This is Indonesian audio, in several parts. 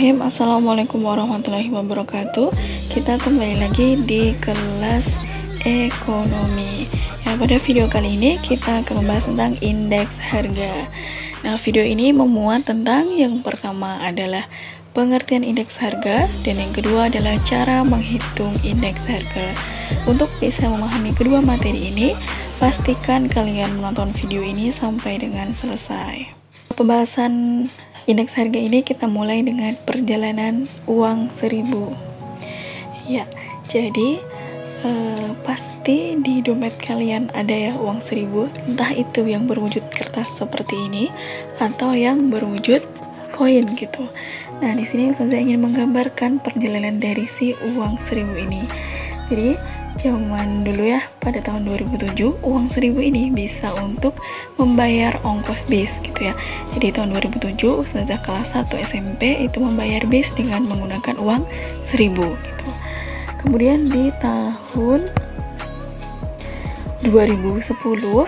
Bismillahirrahmanirrahim. Assalamualaikum warahmatullahi wabarakatuh. Kita kembali lagi di kelas ekonomi. Pada video kali ini kita akan membahas tentang indeks harga. Nah, video ini memuat tentang yang pertama adalah pengertian indeks harga dan yang kedua adalah cara menghitung indeks harga. Untuk bisa memahami kedua materi ini, pastikan kalian menonton video ini sampai dengan selesai. Pembahasan indeks harga ini kita mulai dengan perjalanan uang 1000. Ya, jadi pasti di dompet kalian ada ya uang 1000, entah itu yang berwujud kertas seperti ini atau yang berwujud koin gitu. Nah, di sini Ustazah ingin menggambarkan perjalanan dari si uang 1000 ini. Jadi zaman dulu ya, pada tahun 2007 uang 1000 ini bisa untuk membayar ongkos bis gitu ya. Jadi tahun 2007 Ustazah kelas 1 SMP itu membayar bis dengan menggunakan uang 1000 gitu. Kemudian di tahun 2010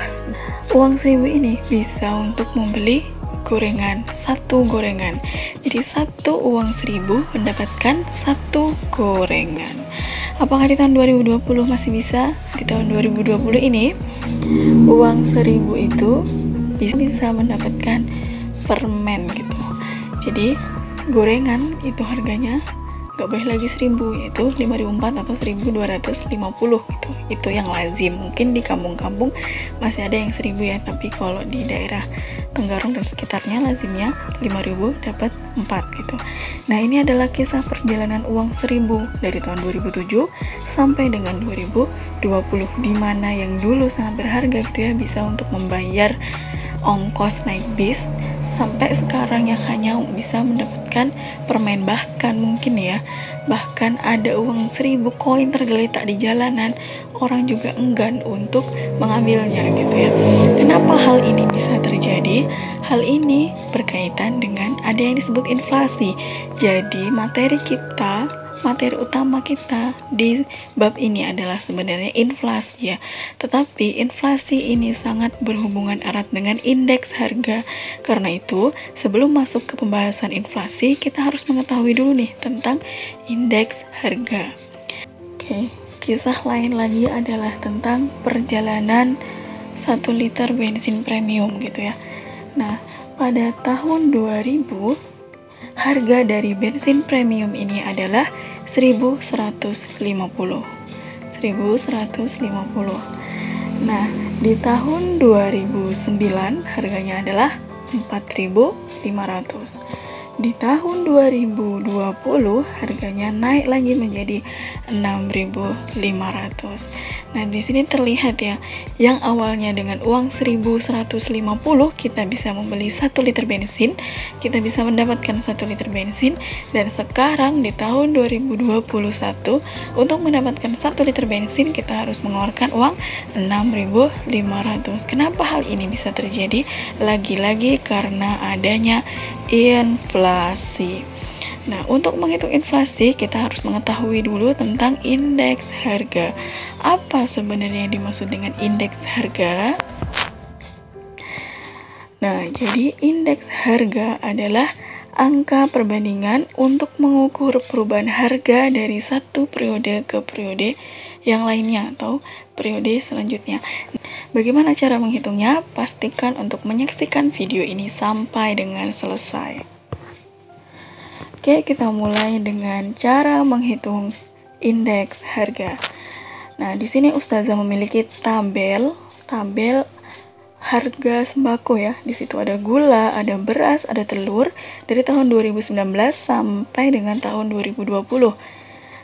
uang 1000 ini bisa untuk membeli gorengan, satu gorengan. Jadi satu uang 1000 mendapatkan satu gorengan. Apakah di tahun 2020 masih bisa? Di tahun 2020 ini uang 1000 itu bisa mendapatkan permen gitu. Jadi gorengan itu harganya gak boleh lagi 1000, yaitu 5.400 atau 1250 gitu. Itu yang lazim. Mungkin di kampung-kampung masih ada yang 1000 ya, tapi kalau di daerah Tenggarong dan sekitarnya lazimnya 5.000 dapat 4 gitu. Nah, ini adalah kisah perjalanan uang 1000 dari tahun 2007 sampai dengan 2020, di mana yang dulu sangat berharga gitu ya, bisa untuk membayar ongkos naik bis, sampai sekarang yang hanya bisa mendapatkan permen. Bahkan mungkin ya, bahkan ada uang 1000 koin tergeletak di jalanan, orang juga enggan untuk mengambilnya gitu ya. Kenapa hal ini bisa terjadi? Hal ini berkaitan dengan ada yang disebut inflasi. Jadi materi utama kita di bab ini adalah sebenarnya inflasi ya. Tetapi inflasi ini sangat berhubungan erat dengan indeks harga. Karena itu, sebelum masuk ke pembahasan inflasi, kita harus mengetahui dulu nih tentang indeks harga. Oke, kisah lain lagi adalah tentang perjalanan 1 liter bensin premium gitu ya. Nah, pada tahun 2000 harga dari bensin premium ini adalah 1150. Nah, di tahun 2009 harganya adalah 4.500. Di tahun 2020 harganya naik lagi menjadi 6.500. Nah, di sini terlihat ya, yang awalnya dengan uang 1.150 kita bisa membeli 1 liter bensin, kita bisa mendapatkan 1 liter bensin, dan sekarang di tahun 2021 untuk mendapatkan 1 liter bensin kita harus mengeluarkan uang 6.500. Kenapa hal ini bisa terjadi? Lagi-lagi karena adanya inflasi. Nah, untuk menghitung inflasi kita harus mengetahui dulu tentang indeks harga. Apa sebenarnya yang dimaksud dengan indeks harga? Nah, jadi indeks harga adalah angka perbandingan untuk mengukur perubahan harga dari satu periode ke periode yang lainnya atau periode selanjutnya. Bagaimana cara menghitungnya? Pastikan untuk menyaksikan video ini sampai dengan selesai. Oke, kita mulai dengan cara menghitung indeks harga. Nah, di sini Ustazah memiliki tabel harga sembako ya. Di situ ada gula, ada beras, ada telur dari tahun 2019 sampai dengan tahun 2020.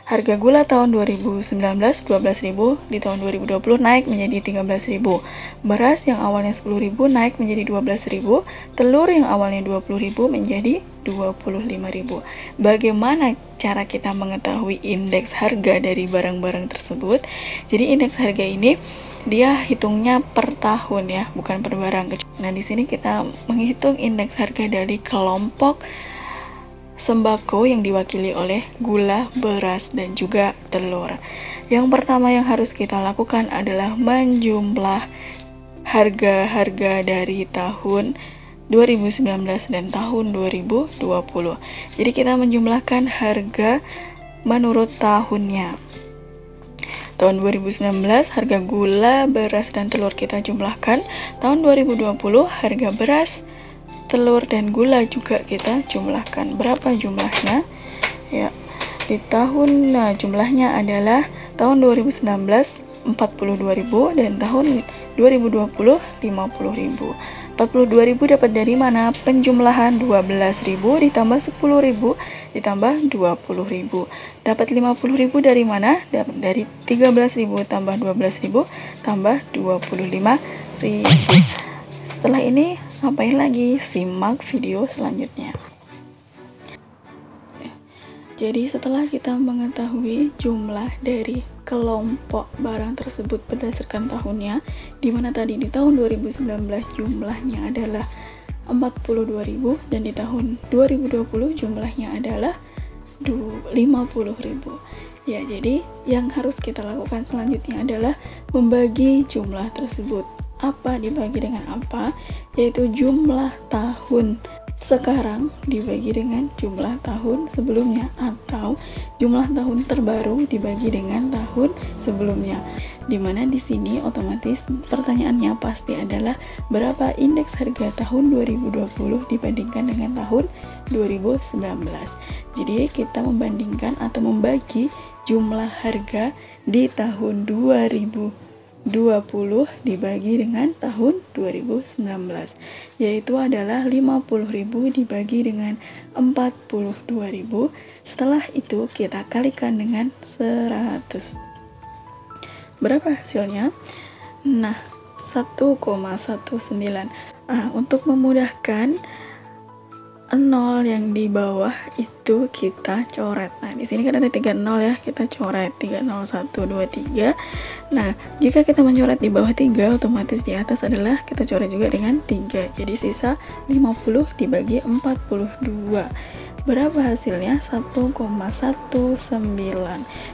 Harga gula tahun 2019 12.000, di tahun 2020 naik menjadi 13.000. Beras yang awalnya 10.000 naik menjadi 12.000, telur yang awalnya 20.000 menjadi 25.000. Bagaimana cara kita mengetahui indeks harga dari barang-barang tersebut? Jadi indeks harga ini dia hitungnya per tahun ya, bukan per barang. Nah, di sini kita menghitung indeks harga dari kelompok sembako yang diwakili oleh gula, beras, dan juga telur. Yang pertama yang harus kita lakukan adalah menjumlah harga-harga dari tahun 2019 dan tahun 2020. Jadi kita menjumlahkan harga menurut tahunnya. Tahun 2019 harga gula, beras, dan telur kita jumlahkan. Tahun 2020 harga beras, telur, dan gula juga kita jumlahkan. Berapa jumlahnya? Ya, di tahun jumlahnya adalah tahun 2019 42.000 dan tahun 2020 50.000. 42.000 dapat dari mana? Penjumlahan 12.000 ditambah 10.000 ditambah 20.000. Dapat 50.000 dari mana? Dapat dari 13.000 tambah 12.000 tambah 25.000. Setelah ini ngapain lagi? Simak video selanjutnya. Jadi setelah kita mengetahui jumlah dari kelompok barang tersebut berdasarkan tahunnya, di mana tadi di tahun 2019 jumlahnya adalah 42.000 dan di tahun 2020 jumlahnya adalah 50.000. Ya, jadi yang harus kita lakukan selanjutnya adalah membagi jumlah tersebut. Apa dibagi dengan apa? Yaitu jumlah tahun sekarang dibagi dengan jumlah tahun sebelumnya, atau jumlah tahun terbaru dibagi dengan tahun sebelumnya. Dimana di sini otomatis pertanyaannya pasti adalah berapa indeks harga tahun 2020 dibandingkan dengan tahun 2019. Jadi kita membandingkan atau membagi jumlah harga di tahun 2020 dibagi dengan tahun 2019, yaitu adalah 50.000 dibagi dengan 42.000. Setelah itu kita kalikan dengan 100. Berapa hasilnya? Nah, 1,19. Untuk memudahkan 0 yang di bawah itu kita coret. Nah, di sini kan ada 3 0 ya, kita coret 3 0 1 2 3. Nah, jika kita mencoret di bawah 3, otomatis di atas adalah kita coret juga dengan 3. Jadi sisa 50 dibagi 42. Berapa hasilnya? 1,19.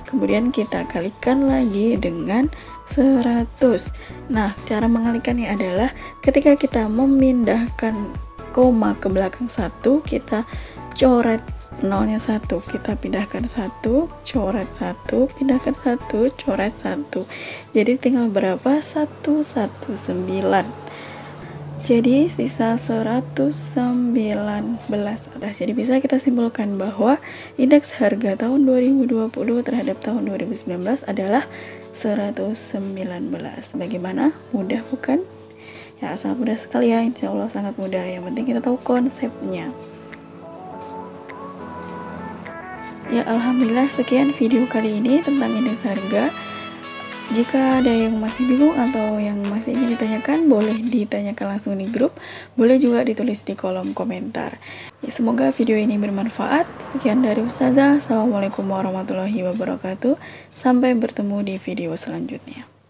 Kemudian kita kalikan lagi dengan 100. Nah, cara mengalikannya adalah ketika kita memindahkan koma ke belakang 1, kita coret nolnya 1, kita pindahkan 1, coret 1, pindahkan 1, coret 1. Jadi tinggal berapa? 119. Jadi sisa 119. Jadi bisa kita simpulkan bahwa indeks harga tahun 2020 terhadap tahun 2019 adalah 119. Bagaimana? Mudah bukan? Ya, sangat mudah sekali ya, insya Allah sangat mudah. Yang penting kita tahu konsepnya. Ya, alhamdulillah sekian video kali ini tentang indeks harga. Jika ada yang masih bingung atau yang masih ingin ditanyakan, boleh ditanyakan langsung di grup, boleh juga ditulis di kolom komentar. Ya, semoga video ini bermanfaat. Sekian dari Ustazah. Assalamualaikum warahmatullahi wabarakatuh. Sampai bertemu di video selanjutnya.